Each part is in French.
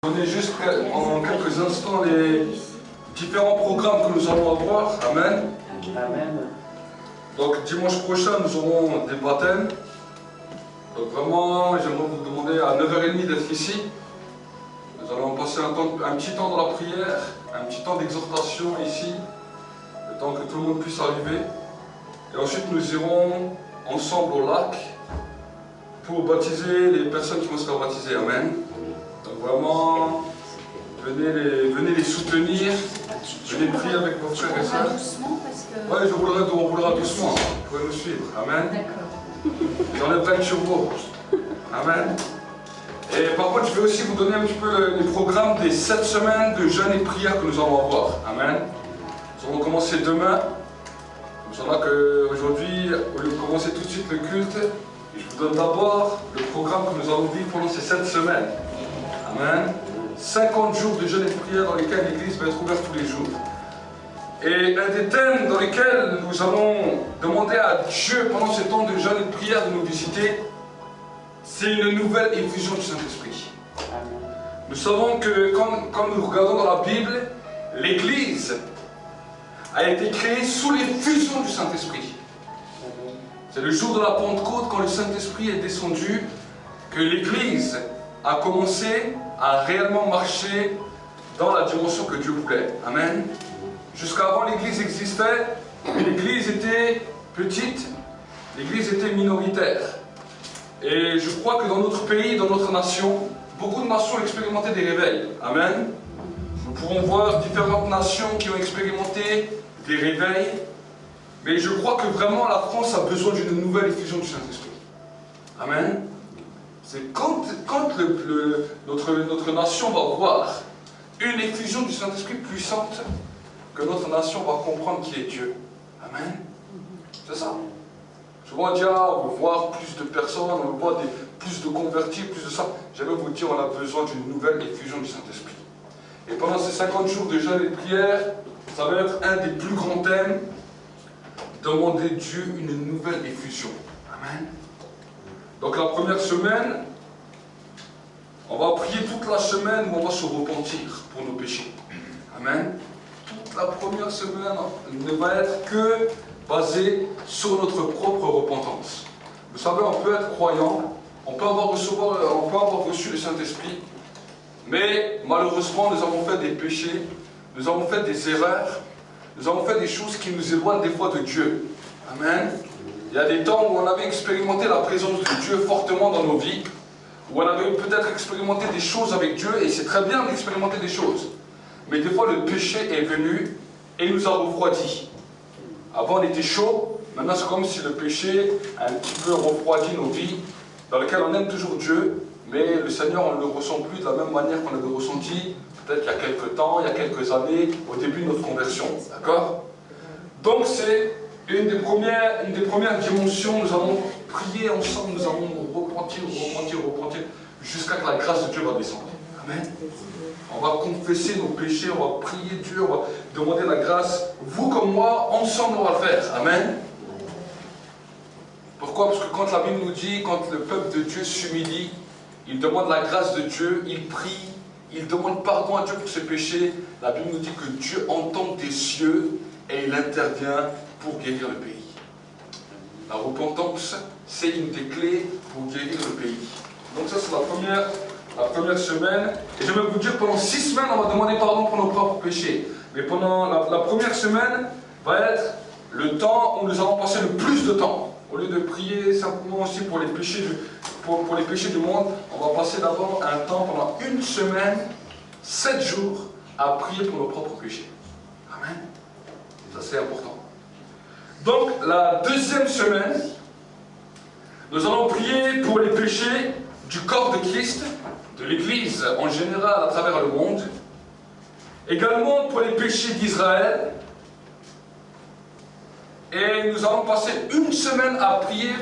Prenez juste en quelques instants les différents programmes que nous allons avoir. Amen. Amen. Donc dimanche prochain, nous aurons des baptêmes. Donc vraiment, j'aimerais vous demander à 9h30 d'être ici. Nous allons passer un petit temps dans la prière, un petit temps d'exhortation ici, le temps que tout le monde puisse arriver. Et ensuite, nous irons ensemble au lac pour baptiser les personnes qui vont se faire baptiser. Amen. Donc vraiment, venez les soutenir, venez prier avec vos frères et sœurs. Doucement parce que... Oui, on roulera doucement, vous pouvez nous suivre. Amen. D'accord. J'enlèverai le turbo. Amen. Et par contre, je vais aussi vous donner un petit peu les programmes des 7 semaines de jeûne et prière que nous allons avoir. Amen. Nous allons commencer demain. Nous allons qu'aujourd'hui, au lieu de commencer tout de suite le culte, je vous donne d'abord le programme que nous allons vivre pendant ces 7 semaines. Amen. 50 jours de jeûne et de prière dans lesquels l'église va être ouverte tous les jours. Et un des thèmes dans lesquels nous allons demander à Dieu pendant ce temps de jeûne et de prière de nous visiter, c'est une nouvelle effusion du Saint-Esprit. Nous savons que quand nous regardons dans la Bible, l'église a été créée sous l'effusion du Saint-Esprit. C'est le jour de la Pentecôte, quand le Saint-Esprit est descendu, que l'église a commencé à réellement marcher dans la dimension que Dieu voulait. Amen. Jusqu'avant, l'église existait, mais l'église était petite, l'église était minoritaire. Et je crois que dans notre pays, dans notre nation, beaucoup de nations ont expérimenté des réveils. Amen. Nous pourrons voir différentes nations qui ont expérimenté des réveils, mais je crois que vraiment la France a besoin d'une nouvelle effusion du Saint-Esprit. Amen. C'est quand notre nation va voir une effusion du Saint-Esprit puissante, que notre nation va comprendre qui est Dieu. Amen. C'est ça. Souvent on dit, on veut voir plus de personnes, on veut voir plus de convertis, plus de ça. J'aimerais vous dire, on a besoin d'une nouvelle effusion du Saint-Esprit. Et pendant ces 50 jours de jeûne et de prière, ça va être un des plus grands thèmes. Demander Dieu une nouvelle effusion. Amen. Donc la première semaine, on va prier toute la semaine où on va se repentir pour nos péchés. Amen. Toute la première semaine ne va être que basée sur notre propre repentance. Vous savez, on peut être croyant, on peut avoir reçu le Saint-Esprit, mais malheureusement nous avons fait des péchés, nous avons fait des erreurs, nous avons fait des choses qui nous éloignent des fois de Dieu. Amen. Il y a des temps où on avait expérimenté la présence de Dieu fortement dans nos vies, où on avait peut-être expérimenté des choses avec Dieu, et c'est très bien d'expérimenter des choses. Mais des fois le péché est venu et il nous a refroidis. Avant on était chaud, maintenant c'est comme si le péché a un petit peu refroidi nos vies, dans lesquelles on aime toujours Dieu, mais le Seigneur on ne le ressent plus de la même manière qu'on l'avait ressenti, peut-être il y a quelques temps, il y a quelques années, au début de notre conversion. D'accord? Donc c'est une des premières dimensions, nous allons prier ensemble, nous allons repentir, jusqu'à ce que la grâce de Dieu va descendre. Amen. On va confesser nos péchés, on va prier Dieu, on va demander la grâce. Vous comme moi, ensemble on va le faire. Amen. Pourquoi? Parce que quand la Bible nous dit, quand le peuple de Dieu s'humilie, il demande la grâce de Dieu, il prie, il demande pardon à Dieu pour ses péchés. La Bible nous dit que Dieu entend des cieux et il intervient pour guérir le pays. La repentance, c'est une des clés pour guérir le pays. Donc ça c'est la première semaine. Et je vais vous dire, pendant 6 semaines, on va demander pardon pour nos propres péchés. Mais pendant la première semaine, va être le temps où nous allons passer le plus de temps. Au lieu de prier simplement aussi pour les péchés du monde, on va passer d'abord un temps pendant 1 semaine, 7 jours, à prier pour nos propres péchés. Amen. Ça c'est important. Donc la deuxième semaine, nous allons prier pour les péchés du corps de Christ, de l'Église en général à travers le monde, également pour les péchés d'Israël, et nous allons passer 1 semaine à prier,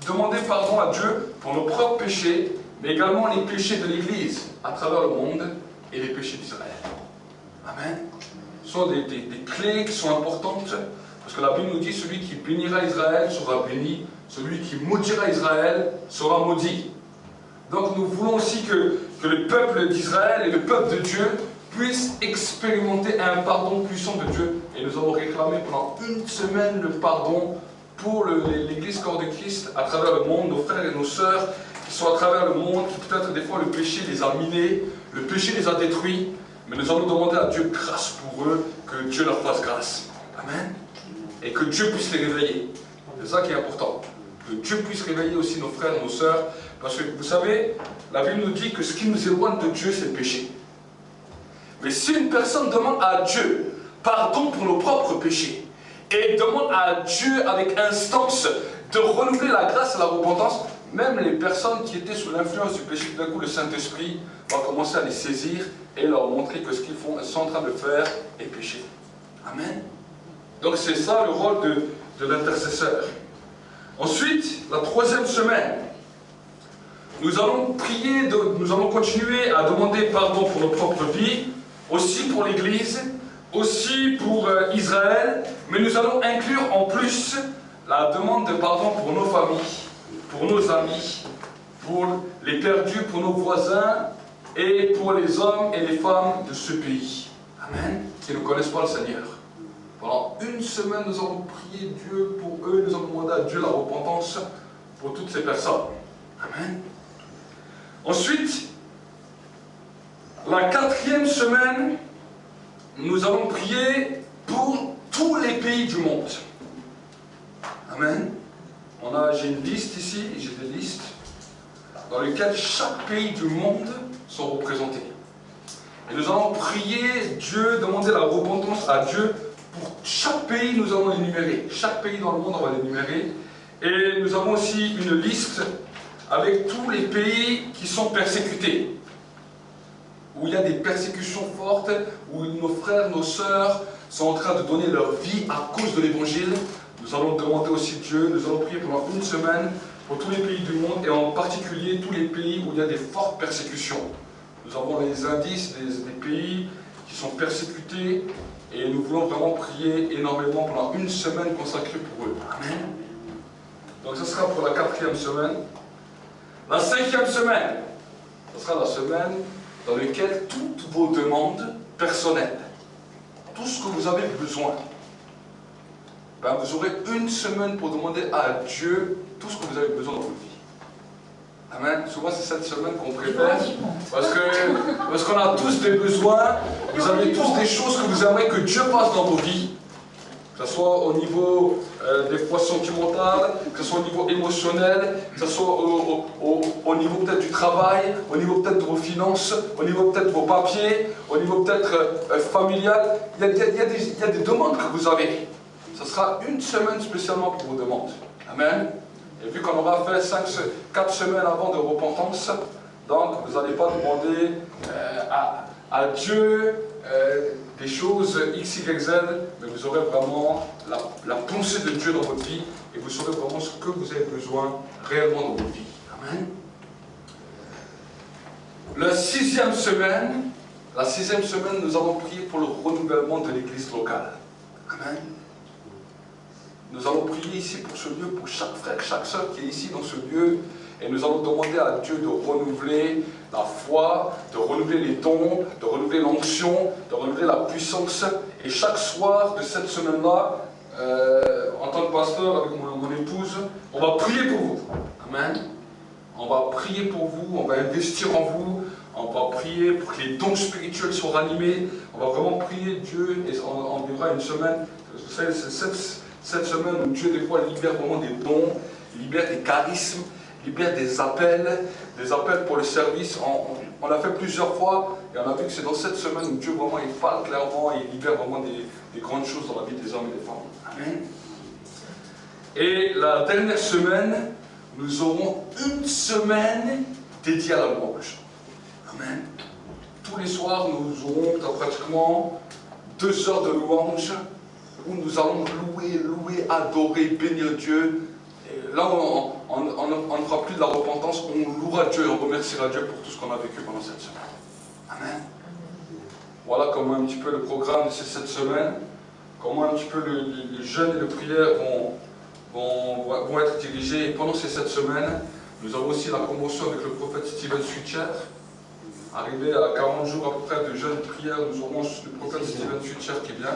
demander pardon à Dieu pour nos propres péchés, mais également les péchés de l'Église à travers le monde et les péchés d'Israël. Amen. Ce sont des clés qui sont importantes, parce que la Bible nous dit, celui qui bénira Israël sera béni, celui qui maudira Israël sera maudit. Donc nous voulons aussi que que le peuple d'Israël et le peuple de Dieu puissent expérimenter un pardon puissant de Dieu. Et nous avons réclamé pendant une semaine le pardon pour l'Église corps de Christ à travers le monde, nos frères et nos sœurs qui sont à travers le monde, qui peut-être des fois le péché les a minés, le péché les a détruits, mais nous allons demander à Dieu grâce pour eux, que Dieu leur fasse grâce. Amen. Et que Dieu puisse les réveiller. C'est ça qui est important. Que Dieu puisse réveiller aussi nos frères et nos sœurs. Parce que vous savez, la Bible nous dit que ce qui nous éloigne de Dieu, c'est le péché. Mais si une personne demande à Dieu pardon pour nos propres péchés, et demande à Dieu avec instance de renouveler la grâce et la repentance, même les personnes qui étaient sous l'influence du péché, d'un coup le Saint-Esprit va commencer à les saisir et leur montrer que ce qu'ils sont en train de faire est péché. Amen. Donc c'est ça le rôle de l'intercesseur. Ensuite, la troisième semaine, nous allons prier, nous allons continuer à demander pardon pour nos propres vies, aussi pour l'Église, aussi pour Israël, mais nous allons inclure en plus la demande de pardon pour nos familles, pour nos amis, pour les perdus, pour nos voisins et pour les hommes et les femmes de ce pays. Amen. Qui ne connaissent pas le Seigneur. Pendant une semaine, nous allons prier Dieu pour eux, nous allons demander à Dieu la repentance pour toutes ces personnes. Amen. Ensuite, la quatrième semaine, nous allons prier pour tous les pays du monde. Amen. J'ai une liste ici, j'ai des listes dans lesquelles chaque pays du monde sont représentés. Et nous allons prier Dieu, demander la repentance à Dieu pour chaque pays, nous allons l'énumérer. Chaque pays dans le monde, on va l'énumérer. Et nous avons aussi une liste avec tous les pays qui sont persécutés, où il y a des persécutions fortes, où nos frères, nos sœurs sont en train de donner leur vie à cause de l'Évangile. Nous allons demander aussi Dieu, nous allons prier pendant une semaine pour tous les pays du monde, et en particulier tous les pays où il y a des fortes persécutions. Nous avons les indices des pays qui sont persécutés, et nous voulons vraiment prier énormément pendant une semaine consacrée pour eux. Amen. Donc ce sera pour la quatrième semaine. La cinquième semaine, ce sera la semaine dans laquelle toutes vos demandes personnelles, tout ce que vous avez besoin, ben vous aurez une semaine pour demander à Dieu tout ce que vous avez besoin dans votre vie. Amen. Souvent c'est cette semaine qu'on préfère, parce qu'on a tous des besoins, vous avez tous des choses que vous aimeriez que Dieu fasse dans vos vies, que ce soit au niveau des fois sentimental, que ce soit au niveau émotionnel, que ce soit au niveau peut-être du travail, au niveau peut-être de vos finances, au niveau peut-être de vos papiers, au niveau peut-être familial. Il y a des demandes que vous avez. Ce sera une semaine spécialement pour vos demandes. Amen. Et vu qu'on aura fait 4 semaines avant de repentance, donc vous n'allez pas demander à Dieu des choses X, Y, Z, mais vous aurez vraiment la pensée de Dieu dans votre vie, et vous saurez vraiment ce que vous avez besoin réellement dans votre vie. Amen. La sixième semaine, nous allons prier pour le renouvellement de l'église locale. Amen. Nous allons prier ici pour ce lieu, pour chaque frère, chaque soeur qui est ici dans ce lieu, et nous allons demander à Dieu de renouveler la foi, de renouveler les dons, de renouveler l'onction, de renouveler la puissance. Et chaque soir de cette semaine-là, en tant que pasteur avec mon épouse, on va prier pour vous. Amen. On va prier pour vous, on va investir en vous, on va prier pour que les dons spirituels soient ranimés. On va vraiment prier Dieu, et on vivra une semaine. Vous savez, c'est cette semaine où Dieu des fois libère vraiment des dons, libère des charismes, libère des appels pour le service. On l'a fait plusieurs fois, et on a vu que c'est dans cette semaine où Dieu vraiment il parle clairement et il libère vraiment des grandes choses dans la vie des hommes et des femmes. Amen. Et la dernière semaine, nous aurons une semaine dédiée à la louange. Amen. Tous les soirs, nous aurons pratiquement 2 heures de louange où nous allons louer, adorer, bénir Dieu. Et là, on ne fera plus de la repentance, on louera Dieu et on remerciera Dieu pour tout ce qu'on a vécu pendant cette semaine. Amen. Voilà comment un petit peu le programme de cette semaine, comment un petit peu les jeûnes et les prières vont être dirigés. Et pendant ces 7 semaines, nous avons aussi la promotion avec le prophète Steven Switcher. Arrivé à 40 jours à peu près de jeûne de prière, nous aurons le prophète Steven Futcher qui est bien.